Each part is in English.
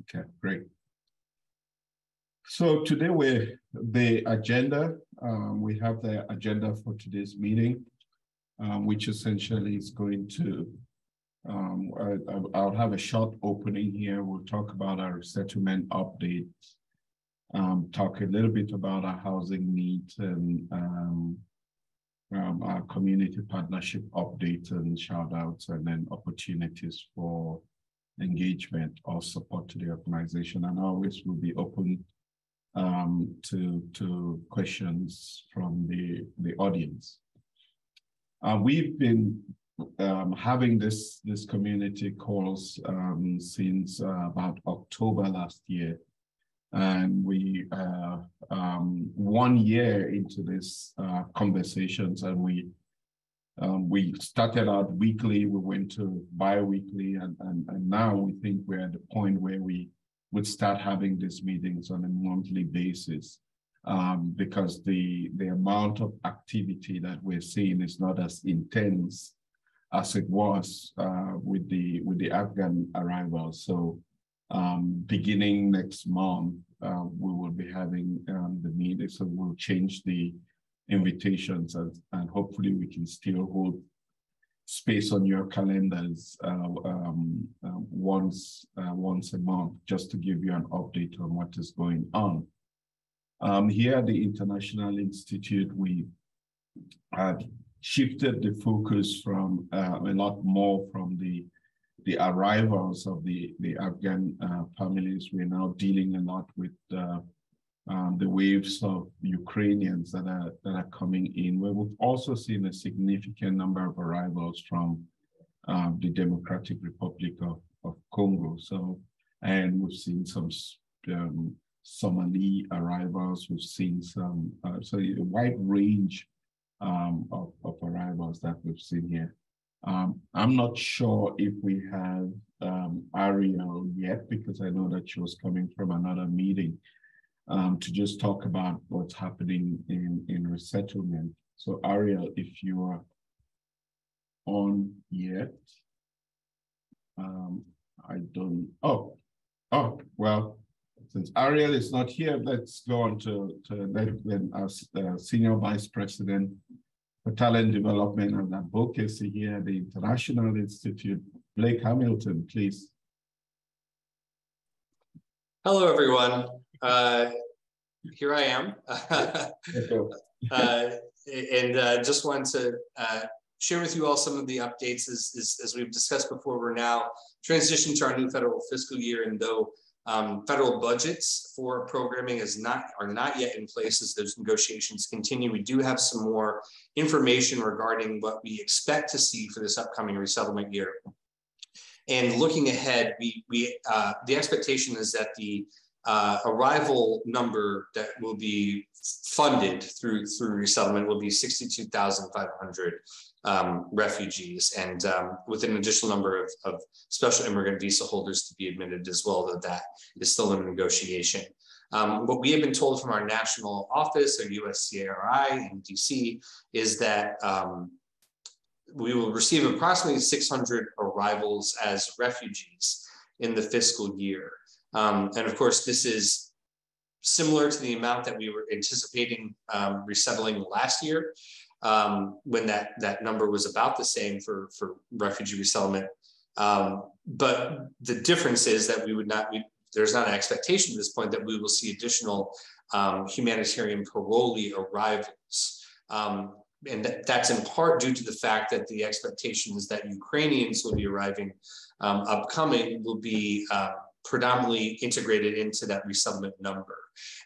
Okay, great. So today the agenda, we have the agenda for today's meeting, which essentially is going to, I'll have a short opening here. We'll talk about our resettlement update, talk a little bit about our housing needs and our community partnership update and shout outs, and then opportunities for engagement or support to the organization. And always will be open to questions from the audience. We've been having this community calls since about October last year, and we 1 year into this conversations, and we started out weekly, we went to bi-weekly, and now we think we're at the point where we would start having these meetings on a monthly basis, because the amount of activity that we're seeing is not as intense as it was with the Afghan arrivals. So beginning next month, we will be having the meeting, so we'll change the invitations, and hopefully we can still hold space on your calendars once a month, just to give you an update on what is going on. Here at the International Institute, we have shifted the focus from a lot more from the arrivals of the Afghan families. We're now dealing a lot with the waves of Ukrainians that are coming in, where we've also seen a significant number of arrivals from the Democratic Republic of Congo. So, and we've seen some Somali arrivals. We've seen some, so a wide range of arrivals that we've seen here. I'm not sure if we have Ariel yet, because I know that she was coming from another meeting, to just talk about what's happening in resettlement. So Ariel, if you are on yet, I don't, well, since Ariel is not here, let's go on to then our Senior Vice President for Talent Development and Advocacy here at the International Institute, Blake Hamilton, please. Hello, everyone. Here I am. And just wanted to share with you all some of the updates. As we've discussed before, we're now transitioning to our new federal fiscal year, and though federal budgets for programming are not yet in place as those negotiations continue, we do have some more information regarding what we expect to see for this upcoming resettlement year. And looking ahead, the expectation is that the arrival number that will be funded through resettlement will be 62,500 refugees, and with an additional number of special immigrant visa holders to be admitted as well, though that is still in negotiation. What we have been told from our national office, or USCRI in DC, is that we will receive approximately 600 arrivals as refugees in the fiscal year. And of course, this is similar to the amount that we were anticipating resettling last year, when that number was about the same for refugee resettlement. But the difference is that there's not an expectation at this point that we will see additional humanitarian parolee arrivals. And that's in part due to the fact that the expectation is that Ukrainians will be arriving upcoming will be predominantly integrated into that resettlement number.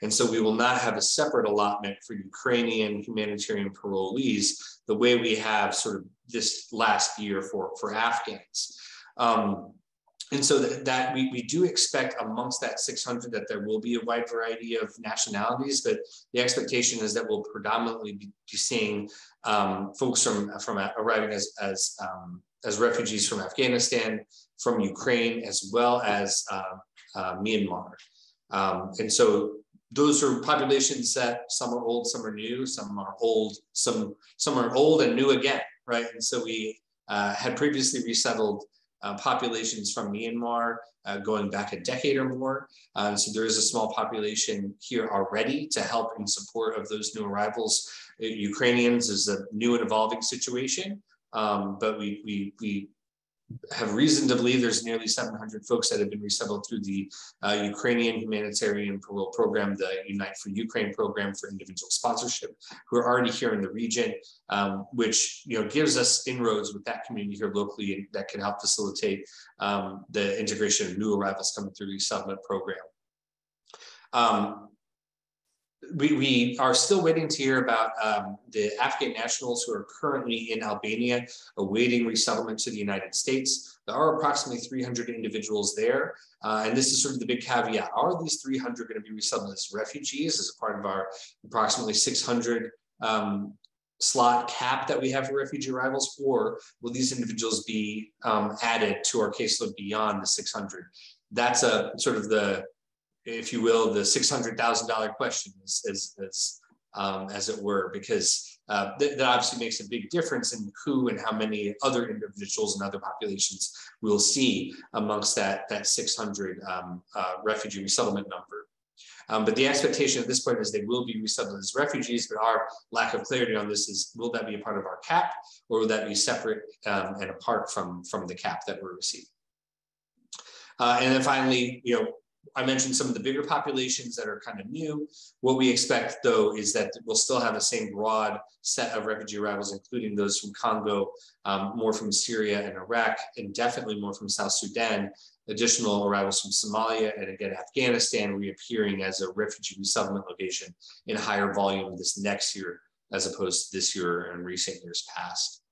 And so we will not have a separate allotment for Ukrainian humanitarian parolees the way we have sort of this last year for Afghans. And so that we do expect amongst that 600 that there will be a wide variety of nationalities, but the expectation is that we'll predominantly be seeing folks from arriving as refugees from Afghanistan, from Ukraine, as well as Myanmar. And so those are populations that some are old, some are new, some are old, some are old and new again, right? And so we had previously resettled populations from Myanmar going back a decade or more. So there is a small population here already to help in support of those new arrivals. Ukrainians is a new and evolving situation, but we have reason to believe there's nearly 700 folks that have been resettled through the Ukrainian humanitarian parole program, the Unite for Ukraine program for individual sponsorship, who are already here in the region, which gives us inroads with that community here locally, and that can help facilitate the integration of new arrivals coming through the resettlement program. We are still waiting to hear about the Afghan nationals who are currently in Albania awaiting resettlement to the United States. There are approximately 300 individuals there. And this is sort of the big caveat. Are these 300 going to be resettled as refugees as a part of our approximately 600 slot cap that we have for refugee arrivals? Or will these individuals be added to our caseload beyond the 600? That's a sort of the, if you will, the $600,000 question, as it were, because that obviously makes a big difference in who and how many other individuals and other populations we'll see amongst that 600 refugee resettlement number. But the expectation at this point is they will be resettled as refugees, but our lack of clarity on this is, will that be a part of our cap, or will that be separate and apart from the cap that we're receiving? And then finally, I mentioned some of the bigger populations that are kind of new. What we expect, though, is that we'll still have the same broad set of refugee arrivals, including those from Congo, more from Syria and Iraq, and definitely more from South Sudan, additional arrivals from Somalia, and again, Afghanistan reappearing as a refugee resettlement location in higher volume this next year, as opposed to this year and recent years past.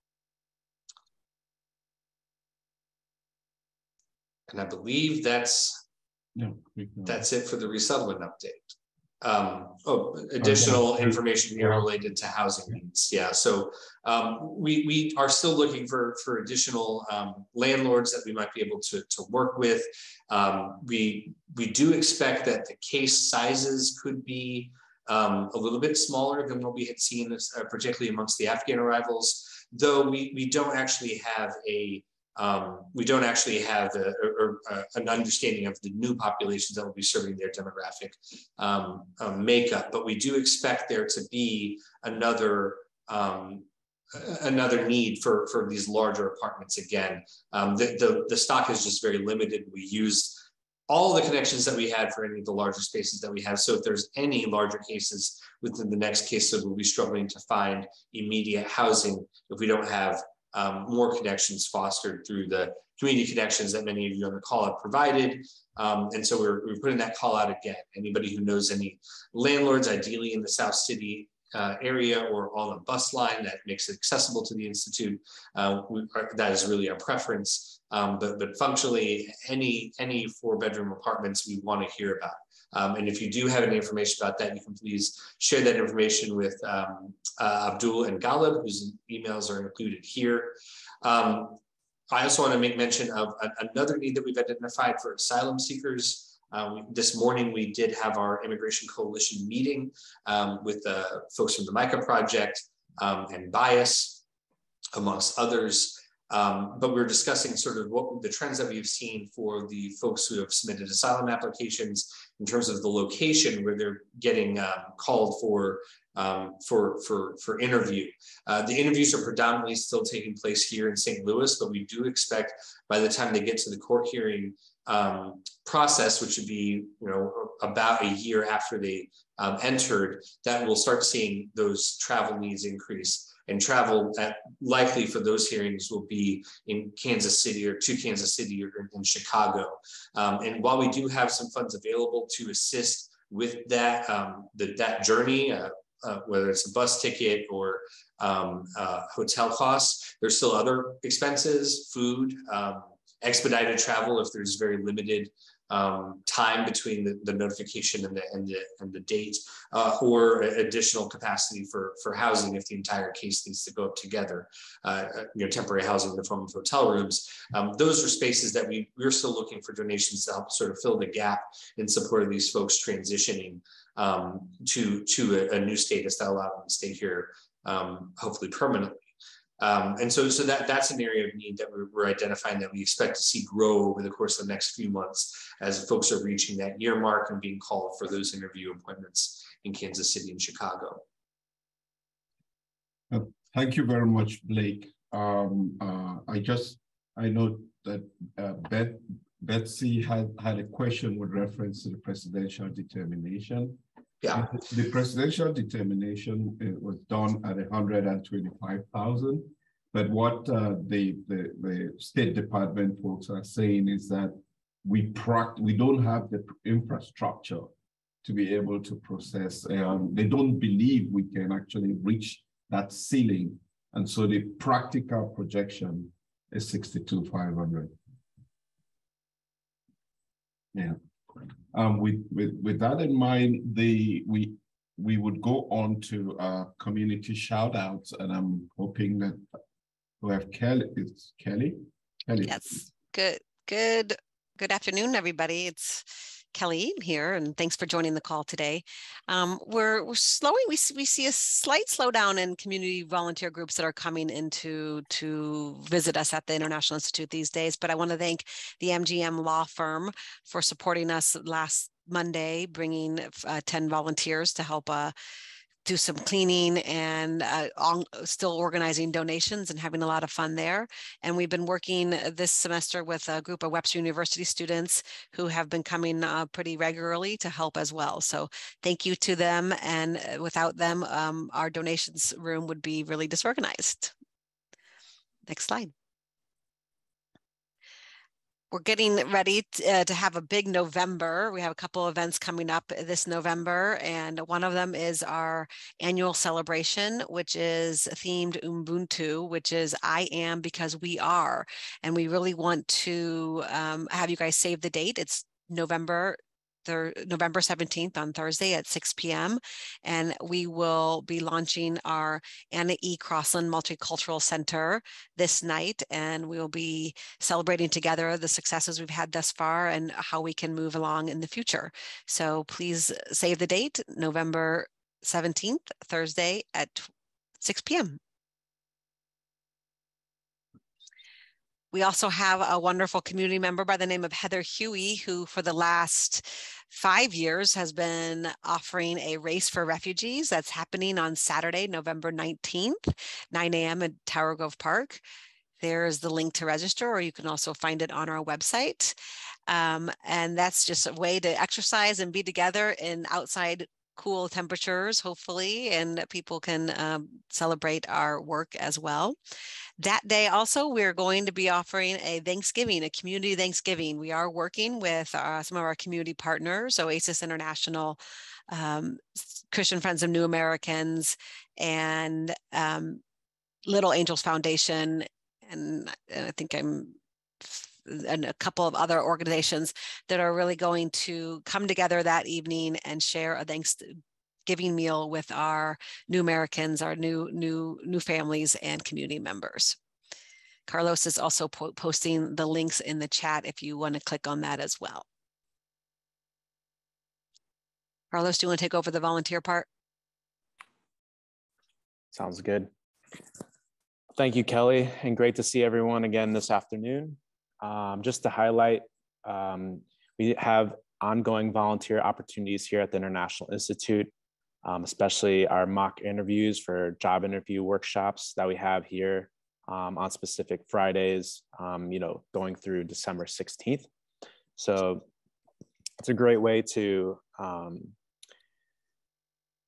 And I believe that's it for the resettlement update. Additional information here related to housing needs. Yeah, so we are still looking for additional landlords that we might be able to work with. We do expect that the case sizes could be a little bit smaller than what we had seen, particularly amongst the Afghan arrivals, though we don't actually have an understanding of the new populations that will be serving their demographic makeup, but we do expect there to be another need for these larger apartments again. The stock is just very limited. We used all the connections that we had for any of the larger spaces that we have. So if there's any larger cases within the next caseload, we'll be struggling to find immediate housing if we don't have more connections fostered through the community connections that many of you on the call have provided. And so we're putting that call out again. Anybody who knows any landlords, ideally in the South City area or on a bus line that makes it accessible to the Institute, that is really a preference. But functionally, any 4-bedroom apartments we want to hear about. And if you do have any information about that, you can please share that information with Abdul and Galib, whose emails are included here. I also want to make mention of another need that we've identified for asylum seekers. This morning, we did have our Immigration Coalition meeting with folks from the MICA Project and BIAS, amongst others. But we're discussing sort of what the trends that we've seen for the folks who have submitted asylum applications in terms of the location where they're getting called for interview. The interviews are predominantly still taking place here in St. Louis, but we do expect by the time they get to the court hearing process, which would be about a year after they entered, that we'll start seeing those travel needs increase. And travel likely for those hearings will be in Kansas City or to Kansas City or in Chicago. And while we do have some funds available to assist with that, that journey, whether it's a bus ticket or hotel costs, there's still other expenses, food, expedited travel if there's very limited time between the notification and the date, or additional capacity for housing if the entire case needs to go up together, temporary housing in the form of hotel rooms. Those are spaces that we're still looking for donations to help sort of fill the gap in support of these folks transitioning to a new status that allow them to stay here, hopefully permanently. And so that's an area of need that we're identifying that we expect to see grow over the course of the next few months as folks are reaching that year mark and being called for those interview appointments in Kansas City and Chicago. Thank you very much, Blake. I know that Betsy had a question with reference to the presidential determination. Yeah. The presidential determination was done at 125,000, but what the State Department folks are saying is that we don't have the infrastructure to be able to process. They don't believe we can actually reach that ceiling, and so the practical projection is 62,500. Yeah. With that in mind, we would go on to community shout outs, and I'm hoping that we have Kelly. It's Kelly. Yes. Good afternoon, everybody. It's Kelly here, and thanks for joining the call today. We're slowing. We see a slight slowdown in community volunteer groups that are coming in to visit us at the International Institute these days. But I want to thank the MGM law firm for supporting us last Monday, bringing 10 volunteers to help do some cleaning and still organizing donations and having a lot of fun there. And we've been working this semester with a group of Webster University students who have been coming pretty regularly to help as well. So thank you to them. And without them, our donations room would be really disorganized. Next slide. We're getting ready to have a big November. We have a couple of events coming up this November, and one of them is our annual celebration, which is themed Ubuntu, which is I am because we are. And we really want to have you guys save the date. It's November 17th on Thursday at 6 p.m. And we will be launching our Anna E. Crossland Multicultural Center this night. And we will be celebrating together the successes we've had thus far and how we can move along in the future. So please save the date, November 17th, Thursday at 6 p.m. We also have a wonderful community member by the name of Heather Huey, who for the last 5 years has been offering a race for refugees that's happening on Saturday, November 19th, 9 a.m. at Tower Grove Park. There's the link to register, or you can also find it on our website. And that's just a way to exercise and be together in outside cool temperatures, hopefully, and people can celebrate our work as well. That day also, we're going to be offering a community Thanksgiving. We are working with some of our community partners, Oasis International, Christian Friends of New Americans, and Little Angels Foundation, and I think and a couple of other organizations that are really going to come together that evening and share a Thanksgiving meal with our new Americans, our new families and community members. Carlos is also posting the links in the chat if you want to click on that as well. Carlos, do you want to take over the volunteer part? Sounds good. Thank you, Kelly, and great to see everyone again this afternoon. Just to highlight, we have ongoing volunteer opportunities here at the International Institute, especially our mock interviews for job interview workshops that we have here on specific Fridays, going through December 16th. So it's a great way to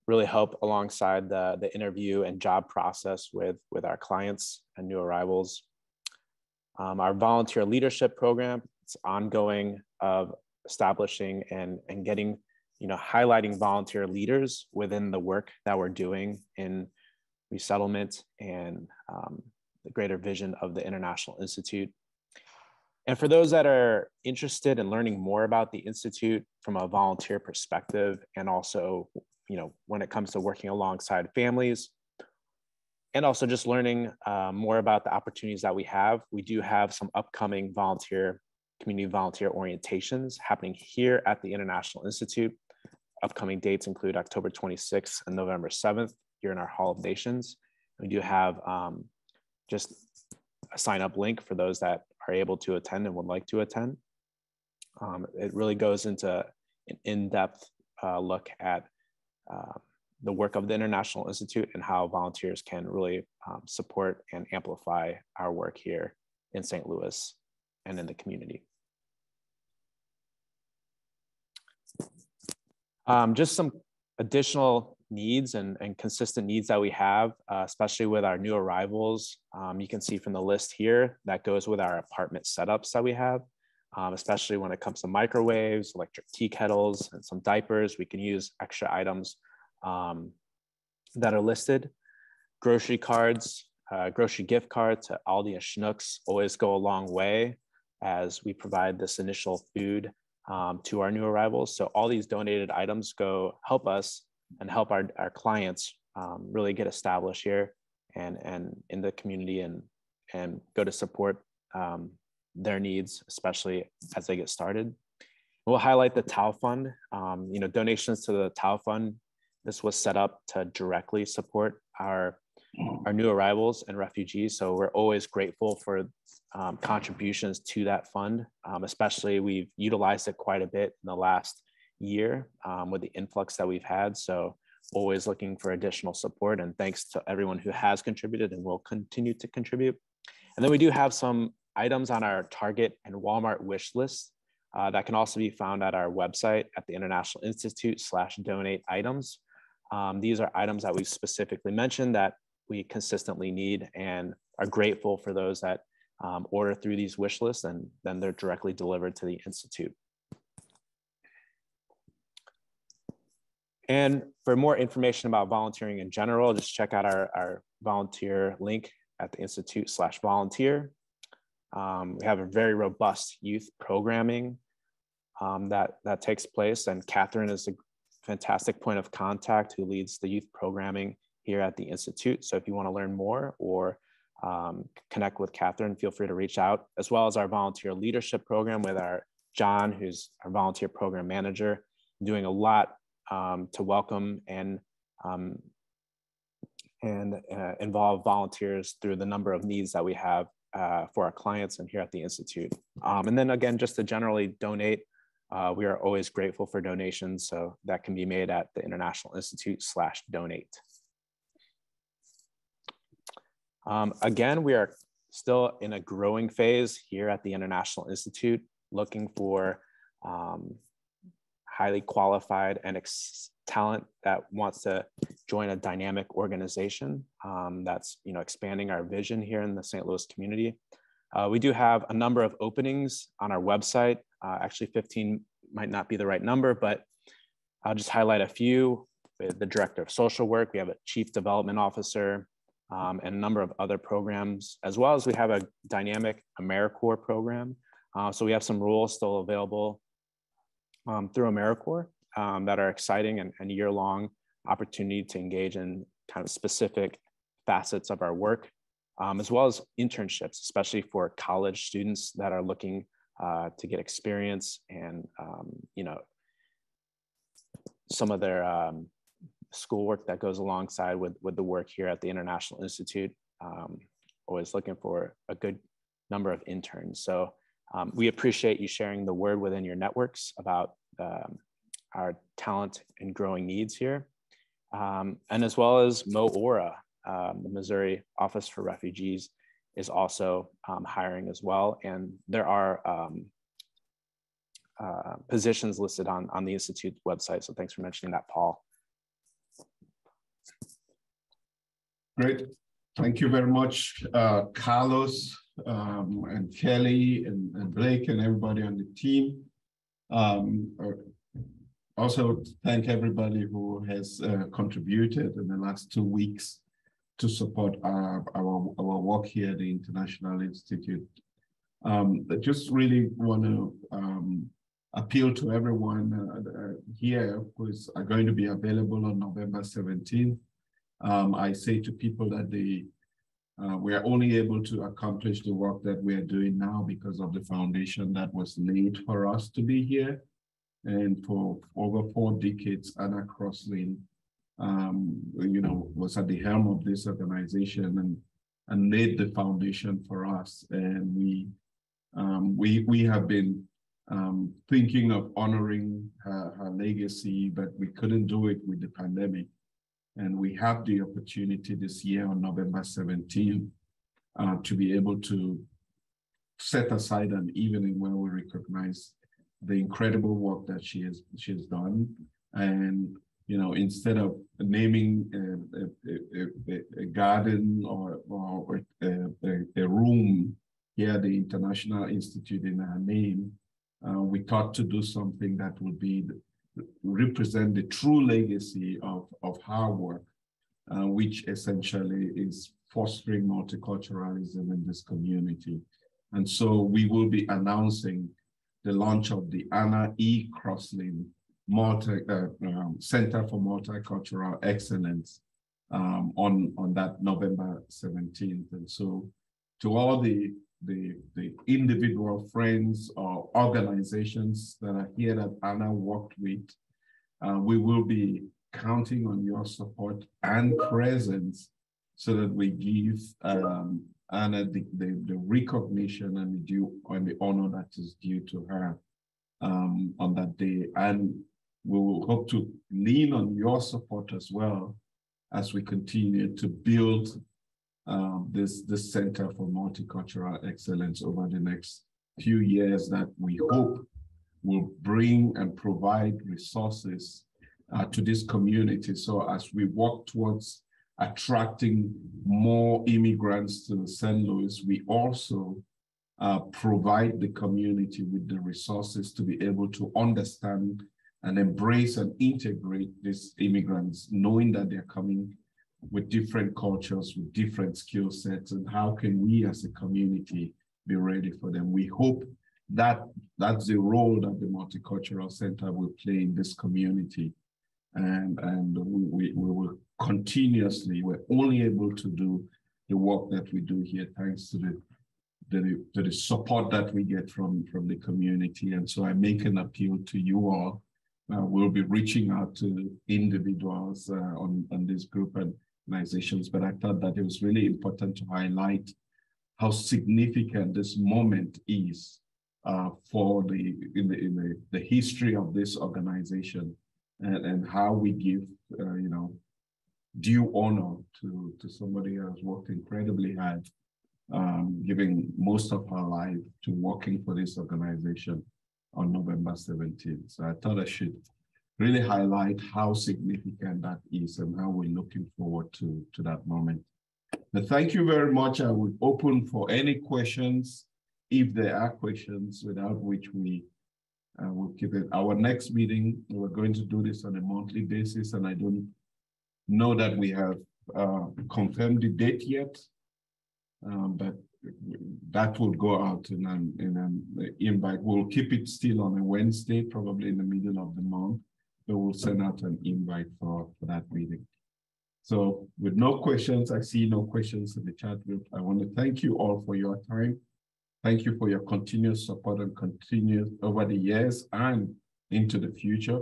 really help alongside the interview and job process with our clients and new arrivals. Our volunteer leadership program, it's ongoing of establishing and getting, highlighting volunteer leaders within the work that we're doing in resettlement and the greater vision of the International Institute. And for those that are interested in learning more about the Institute from a volunteer perspective, and also, when it comes to working alongside families, and also just learning more about the opportunities that we do have some upcoming community volunteer orientations happening here at the International Institute. Upcoming dates include October 26th and November 7th here in our Hall of Nations. We do have just a sign up link for those that are able to attend and would like to attend. It really goes into an in-depth look at the work of the International Institute and how volunteers can really support and amplify our work here in St. Louis and in the community. Just some additional needs and consistent needs that we have, especially with our new arrivals. You can see from the list here that goes with our apartment setups that we have, especially when it comes to microwaves, electric tea kettles, and some diapers. We can use extra items that are listed. Grocery cards, grocery gift cards to Aldi and Schnucks always go a long way as we provide this initial food to our new arrivals. So all these donated items go help us and help our clients really get established here and in the community and go to support their needs, especially as they get started. We'll highlight the TAO Fund. Donations to the TAO Fund. This was set up to directly support our new arrivals and refugees. So we're always grateful for contributions to that fund. Especially we've utilized it quite a bit in the last year with the influx that we've had. So always looking for additional support, and thanks to everyone who has contributed and will continue to contribute. And then we do have some items on our Target and Walmart wish list that can also be found at our website at the International Institute /donate items. These are items that we specifically mentioned that we consistently need and are grateful for those that order through these wish lists, and then they're directly delivered to the Institute. And for more information about volunteering in general, just check out our volunteer link at the Institute /volunteer. We have a very robust youth programming that takes place, and Catherine is a fantastic point of contact who leads the youth programming here at the Institute. So if you want to learn more or connect with Catherine, feel free to reach out, as well as our volunteer leadership program with our John, who's our volunteer program manager, doing a lot to welcome and involve volunteers through the number of needs that we have for our clients and here at the Institute. And then again, just to generally donate, we are always grateful for donations, so that can be made at the International Institute /donate. Again, we are still in a growing phase here at the International Institute, looking for highly qualified and talent that wants to join a dynamic organization that's expanding our vision here in the St. Louis community. We do have a number of openings on our website. Actually 15 might not be the right number, but I'll just highlight a few. With the Director of Social Work, we have a Chief Development Officer, and a number of other programs, as well as we have a dynamic AmeriCorps program. So we have some roles still available through AmeriCorps that are exciting and year-long opportunity to engage in kind of specific facets of our work, as well as internships, especially for college students that are looking to get experience and some of their schoolwork that goes alongside with the work here at the International Institute. Always looking for a good number of interns. So we appreciate you sharing the word within your networks about our talent and growing needs here. And as well as MOORA, the Missouri Office for Refugees, is also hiring as well. And there are positions listed on the Institute's website. So thanks for mentioning that, Paul. Great. Thank you very much, Carlos and Kelly and Blake and everybody on the team. Also, thank everybody who has contributed in the last 2 weeks to support our work here at the International Institute. I just really want to appeal to everyone here who is going to be available on November 17th. I say to people that we are only able to accomplish the work that we are doing now because of the foundation that was laid for us to be here. And for over 4 decades, Anna Crossley, was at the helm of this organization, and laid the foundation for us. And we have been thinking of honoring her legacy, but we couldn't do it with the pandemic. And we have the opportunity this year on November 17th to be able to set aside an evening where we recognize the incredible work that she has done. And, you know, instead of naming a garden or a room here at the International Institute in her name, we thought to do something that would be represent the true legacy of her work, which essentially is fostering multiculturalism in this community. And so we will be announcing the launch of the Anna E. Crossley Center for Multicultural Excellence on that November 17th. And so to all the individual friends or organizations that are here that Anna worked with, we will be counting on your support and presence so that we give Anna the recognition and the due and the honor that is due to her on that day. And we will hope to lean on your support as well as we continue to build this Center for Multicultural Excellence over the next few years that we hope will bring and provide resources to this community. So as we work towards attracting more immigrants to St. Louis, we also provide the community with the resources to be able to understand and embrace and integrate these immigrants, knowing that they're coming with different cultures, with different skill sets, and how can we as a community be ready for them. We hope that that's the role that the Multicultural Center will play in this community. And we will continuously, we're only able to do the work that we do here thanks to the support that we get from the community. And so I make an appeal to you all. We'll be reaching out to individuals on this group and organizations, but I thought that it was really important to highlight how significant this moment is for the history of this organization, and how we give due honor to somebody who has worked incredibly hard, giving most of her life to working for this organization on November 17th. So I thought I should really highlight how significant that is and how we're looking forward to that moment. But thank you very much. I would open for any questions, if there are questions, without which we will keep it. Our next meeting, we're going to do this on a monthly basis, and I don't know that we have confirmed the date yet, but that will go out in an invite. We'll keep it still on a Wednesday, probably in the middle of the month, but we'll send out an invite for that meeting. So with no questions, I see no questions in the chat group. I want to thank you all for your time. Thank you for your continuous support and continuous over the years and into the future.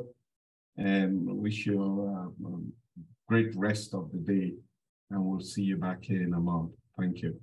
And wish you a great rest of the day. And we'll see you back here in a month. Thank you.